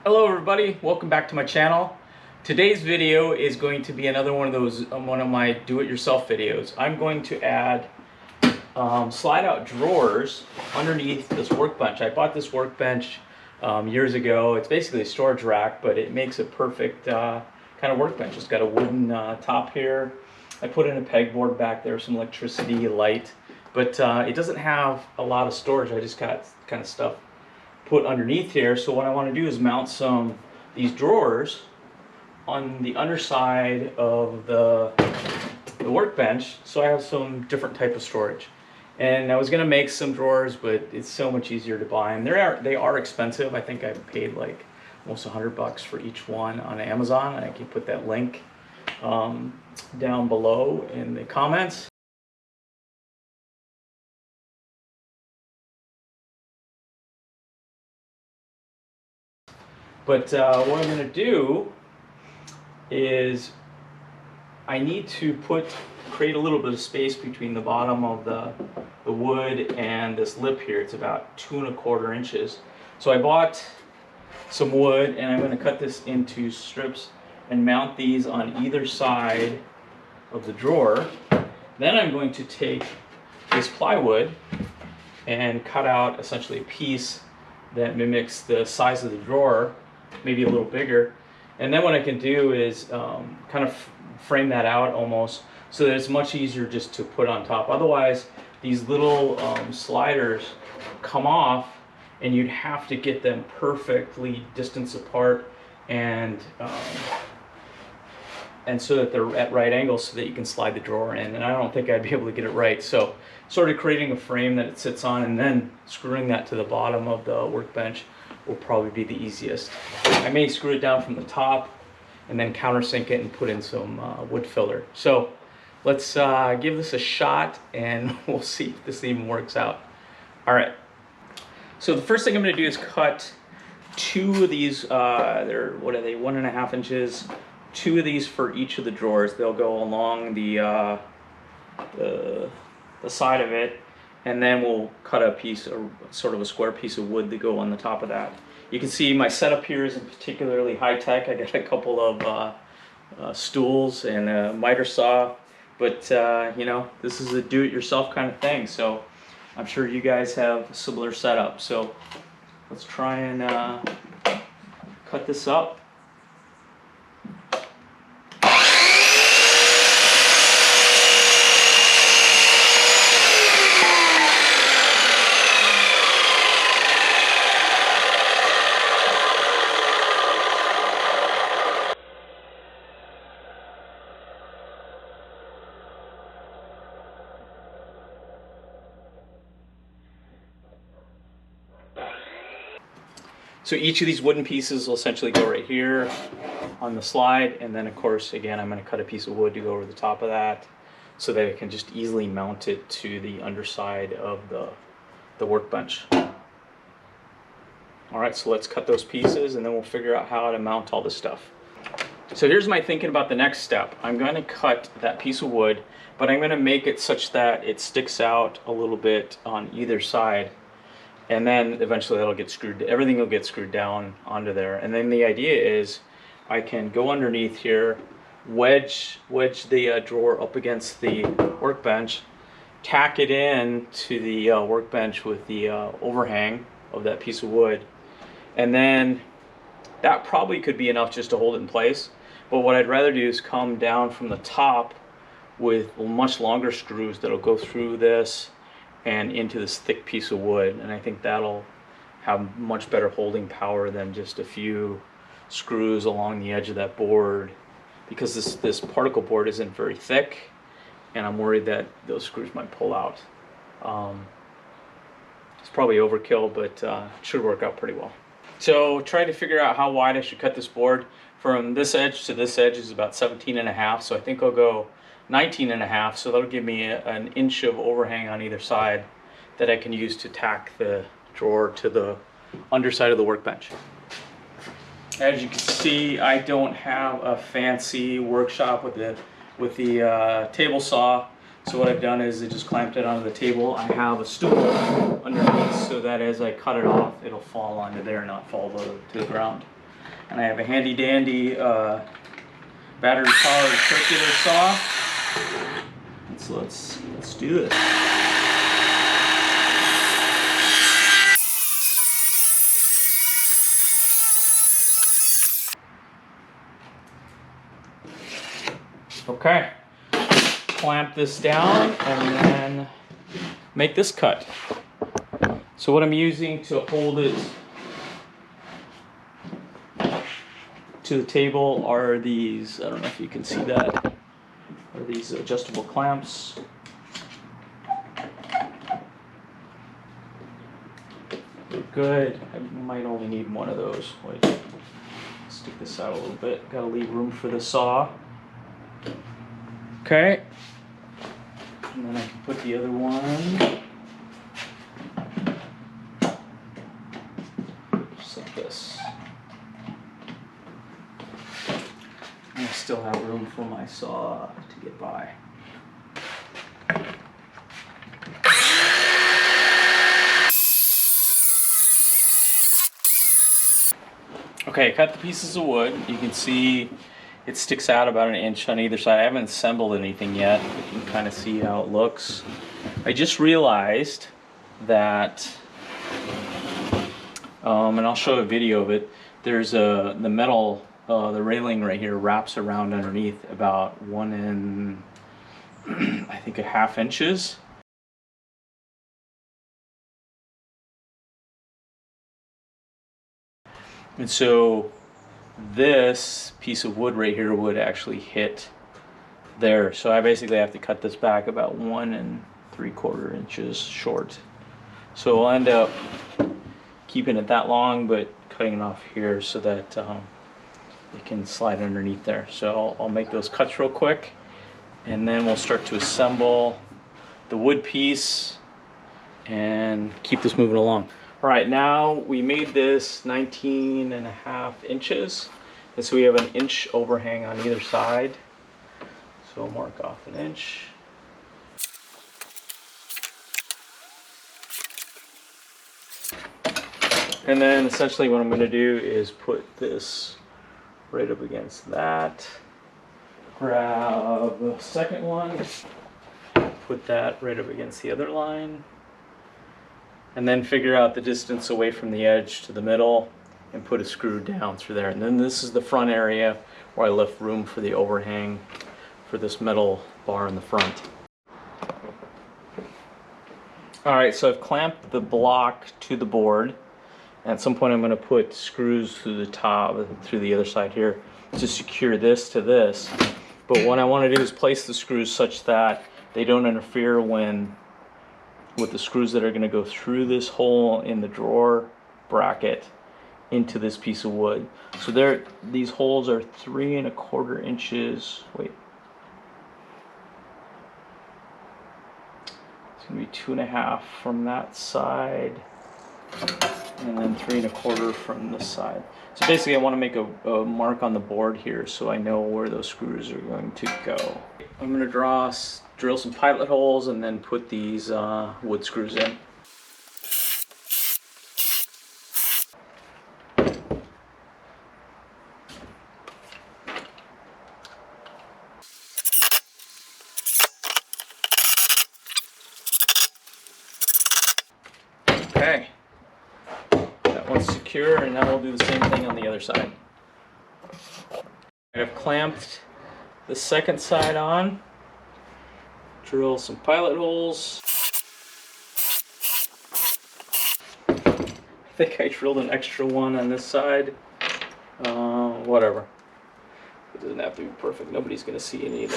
Hello everybody, welcome back to my channel. Today's video is going to be another one of those, one of my do-it-yourself videos. I'm going to add slide out drawers underneath this workbench. I bought this workbench years ago. It's basically a storage rack, but it makes a perfect kind of workbench. It's got a wooden top here. I put in a pegboard back there, some electricity, light, but it doesn't have a lot of storage. I just got kind of stuff put underneath here. So what I want to do is mount these drawers on the underside of the workbench, so I have some different type of storage. And I was going to make some drawers, but it's so much easier to buy them. They are expensive. I think I paid like almost $100 for each one on Amazon, and I can put that link down below in the comments. But what I'm going to do is I need to create a little bit of space between the bottom of the wood and this lip here. It's about 2¼ inches. So I bought some wood, and I'm going to cut this into strips and mount these on either side of the drawer. Then I'm going to take this plywood and cut out essentially a piece that mimics the size of the drawer, maybe a little bigger. And then what I can do is kind of frame that out almost so that it's much easier just to put on top. Otherwise, these little sliders come off, and you'd have to get them perfectly distanced apart and so that they're at right angles so that you can slide the drawer in. And I don't think I'd be able to get it right. So sort of creating a frame that it sits on and then screwing that to the bottom of the workbench will probably be the easiest. I may screw it down from the top and then countersink it and put in some wood filler. So let's give this a shot, and we'll see if this even works out. All right. So the first thing I'm going to do is cut two of these. They're, what are they? 1½ inches. Two of these for each of the drawers. They'll go along the side of it, and then we'll cut a piece, or sort of a square piece of wood to go on the top of that. You can see my setup here isn't particularly high tech. I got a couple of stools and a miter saw, but you know, this is a do-it-yourself kind of thing. So I'm sure you guys have a similar setup. So let's try and cut this up. So each of these wooden pieces will essentially go right here on the slide, and then of course again I'm going to cut a piece of wood to go over the top of that so that I can just easily mount it to the underside of the workbench. Alright, so let's cut those pieces and then we'll figure out how to mount all this stuff. So here's my thinking about the next step. I'm going to cut that piece of wood, but I'm going to make it such that it sticks out a little bit on either side. And then eventually that'll get screwed, everything will get screwed down onto there. And then the idea is I can go underneath here, wedge the drawer up against the workbench, tack it in to the workbench with the overhang of that piece of wood. And then that probably could be enough just to hold it in place. But what I'd rather do is come down from the top with much longer screws that'll go through this and into this thick piece of wood, and I think that'll have much better holding power than just a few screws along the edge of that board, because this particle board isn't very thick, and I'm worried that those screws might pull out. It's probably overkill, but it should work out pretty well. So try to figure out how wide I should cut this board. From this edge to this edge is about 17½, so I think I'll go 19½, so that'll give me an inch of overhang on either side that I can use to tack the drawer to the underside of the workbench. As you can see, I don't have a fancy workshop with the table saw, so what I've done is I just clamped it onto the table. I have a stool underneath so that as I cut it off, it'll fall onto there and not fall to the ground. And I have a handy dandy battery powered circular saw. So let's do this. Okay, clamp this down and then make this cut. So what I'm using to hold it to the table are these, I don't know if you can see that, are these adjustable clamps. They're good. I might only need one of those. Wait, stick this out a little bit. Gotta leave room for the saw. Okay, and then I can put the other one just like this. And I still have room for my saw to get by. Okay, cut the pieces of wood. You can see it sticks out about an inch on either side. I haven't assembled anything yet. You can kind of see how it looks. I just realized that, and I'll show a video of it, there's the metal, the railing right here wraps around underneath about 1 and I think 1/2 inches. And so this piece of wood right here would actually hit there. So I basically have to cut this back about 1 3/4 inches short. So I'll end up keeping it that long, but cutting it off here so that it can slide underneath there. So I'll make those cuts real quick, and then we'll start to assemble the wood piece and keep this moving along. All right, now we made this 19.5 inches. And so we have an inch overhang on either side. So I'll mark off an inch. And then essentially what I'm going to do is put this right up against that. Grab the second one, put that right up against the other line. And then figure out the distance away from the edge to the middle and put a screw down through there. And then this is the front area where I left room for the overhang for this metal bar in the front. All right, so I've clamped the block to the board. At some point I'm going to put screws through the top, through the other side here, to secure this to this. But what I want to do is place the screws such that they don't interfere with the screws that are going to go through this hole in the drawer bracket into this piece of wood. So these holes are 3 1/4 inches. Wait, it's going to be 2.5 from that side, and then 3 1/4 from this side. So basically I want to make a mark on the board here so I know where those screws are going to go. I'm going to drill some pilot holes and then put these wood screws in. Okay, that one's secure, and now we'll do the same thing on the other side. I've clamped the second side on. Drill some pilot holes. I think I drilled an extra one on this side. Whatever. It doesn't have to be perfect. Nobody's going to see it either.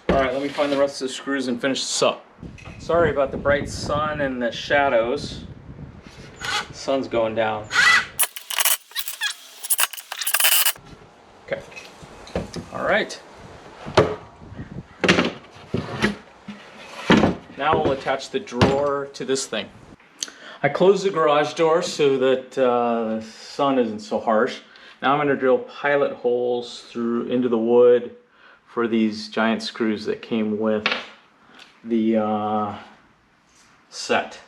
Alright, let me find the rest of the screws and finish this up. Sorry about the bright sun and the shadows. The sun's going down. Okay. Alright. Now we'll attach the drawer to this thing. I closed the garage door so that the sun isn't so harsh. Now I'm going to drill pilot holes into the wood for these giant screws that came with the set.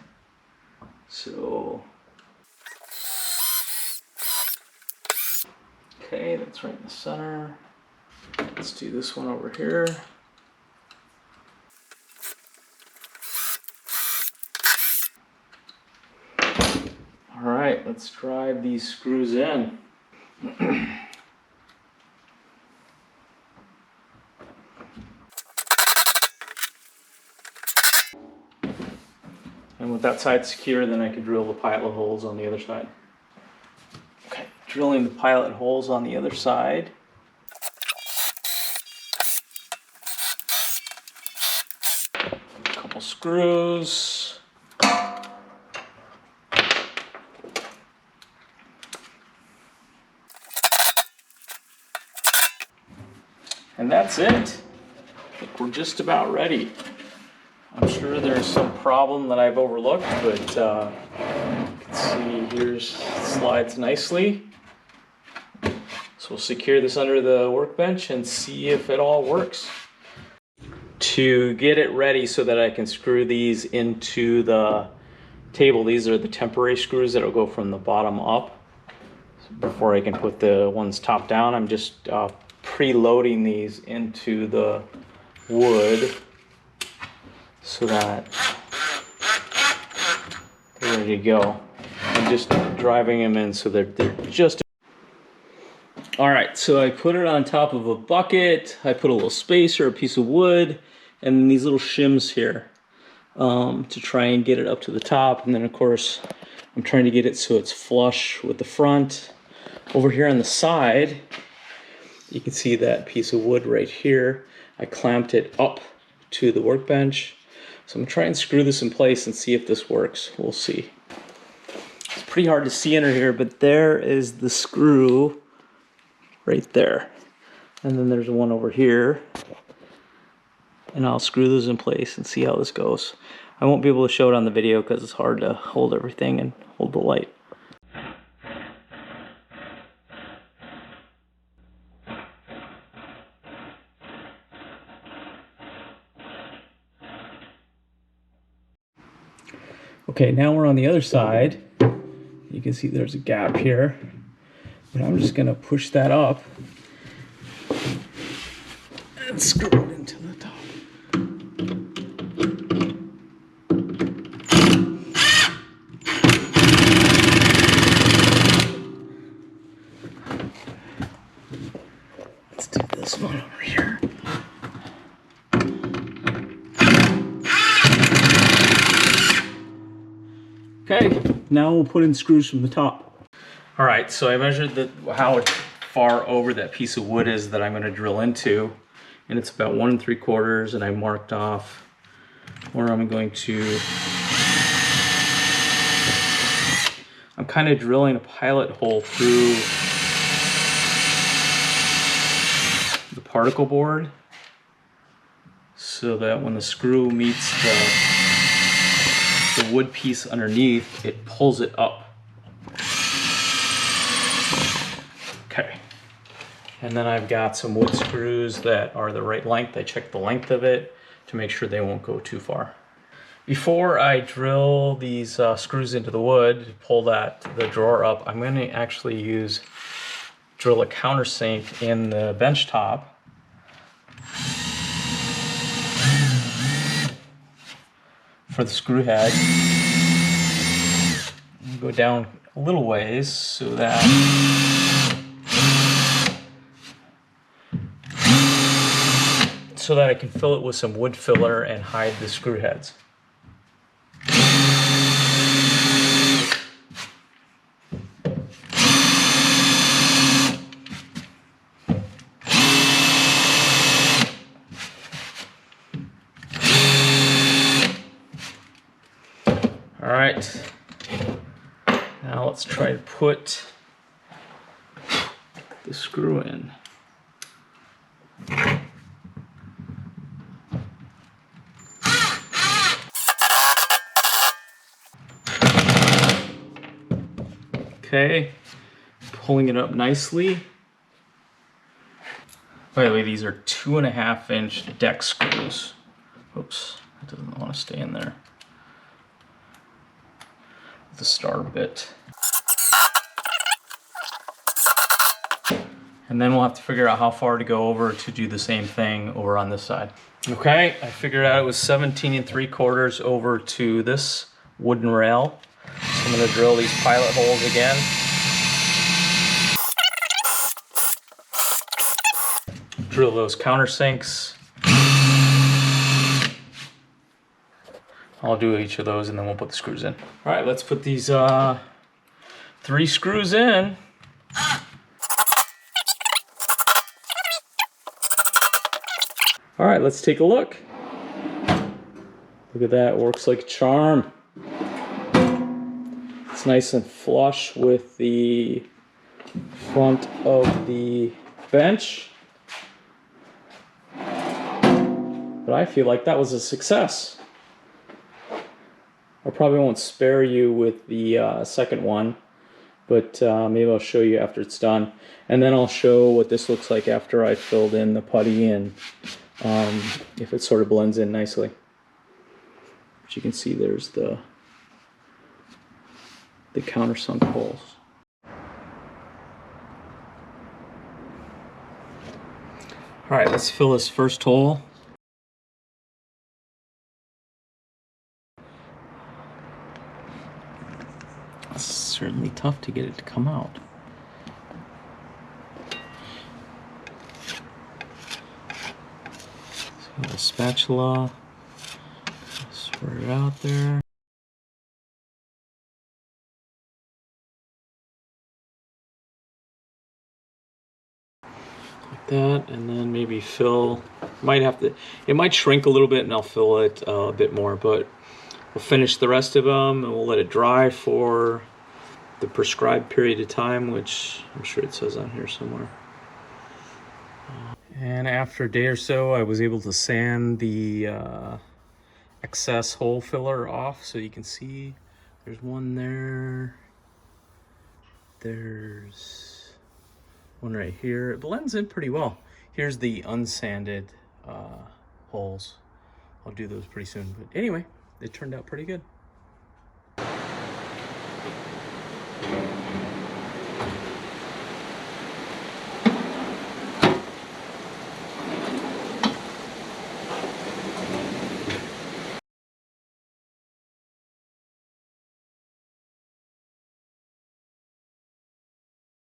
So Okay, that's right in the center. Let's do this one over here. All right, let's drive these screws in. And with that side secure, then I can drill the pilot holes on the other side. Okay, drilling the pilot holes on the other side. A couple screws. And that's it. I think we're just about ready. I'm sure there's some problem that I've overlooked, but you can see here's slides nicely. So we'll secure this under the workbench and see if it all works. To get it ready so that I can screw these into the table, these are the temporary screws that will go from the bottom up. So before I can put the ones top down, I'm just preloading these into the wood so that they're ready to go. I'm just driving them in so that they're just... All right, so I put it on top of a bucket. I put a little spacer, a piece of wood, and these little shims here to try and get it up to the top. And then of course, I'm trying to get it so it's flush with the front. Over here on the side, you can see that piece of wood right here. I clamped it up to the workbench. So I'm gonna try and screw this in place and see if this works. We'll see. It's pretty hard to see under here, but there is the screw right there. And then there's one over here. And I'll screw those in place and see how this goes. I won't be able to show it on the video because it's hard to hold everything and hold the light. Okay, now we're on the other side. You can see there's a gap here. But I'm just gonna push that up and screw it into the top. Let's do this one over here. Okay, now we'll put in screws from the top. All right, so I measured how far over that piece of wood is that I'm going to drill into, and it's about 1 3/4, and I marked off where I'm going to. I'm kind of drilling a pilot hole through the particle board so that when the screw meets the wood piece underneath, it pulls it up. Okay, and then I've got some wood screws that are the right length. I checked the length of it to make sure they won't go too far. Before I drill these screws into the wood to pull the drawer up, I'm going to actually drill a countersink in the bench top. For the screw head. Go down a little ways so that I can fill it with some wood filler and hide the screw heads. All right, now let's try to put the screw in. Okay, pulling it up nicely. By the way, these are 2.5-inch deck screws. Oops, it doesn't want to stay in there. The star bit. And then we'll have to figure out how far to go over to do the same thing over on this side. Okay, I figured out it was 17 3/4 over to this wooden rail. So I'm gonna drill these pilot holes again. Drill those countersinks. I'll do each of those and then we'll put the screws in. All right, let's put these 3 screws in. All right, let's take a look. Look at that, works like a charm. It's nice and flush with the front of the bench. But I feel like that was a success. I probably won't spare you with the second one, but maybe I'll show you after it's done. And then I'll show what this looks like after I filled in the putty and if it sort of blends in nicely. As you can see, there's the countersunk holes. All right, let's fill this first hole. It's certainly tough to get it to come out. So the spatula, spread it out there. Like that, and then maybe fill. Might have to. It might shrink a little bit, and I'll fill it a bit more. But we'll finish the rest of them, and we'll let it dry for the prescribed period of time, which I'm sure it says on here somewhere. And after a day or so, I was able to sand the excess hole filler off, so you can see there's one there. There's one right here. It blends in pretty well. Here's the unsanded holes. I'll do those pretty soon. But anyway, it turned out pretty good.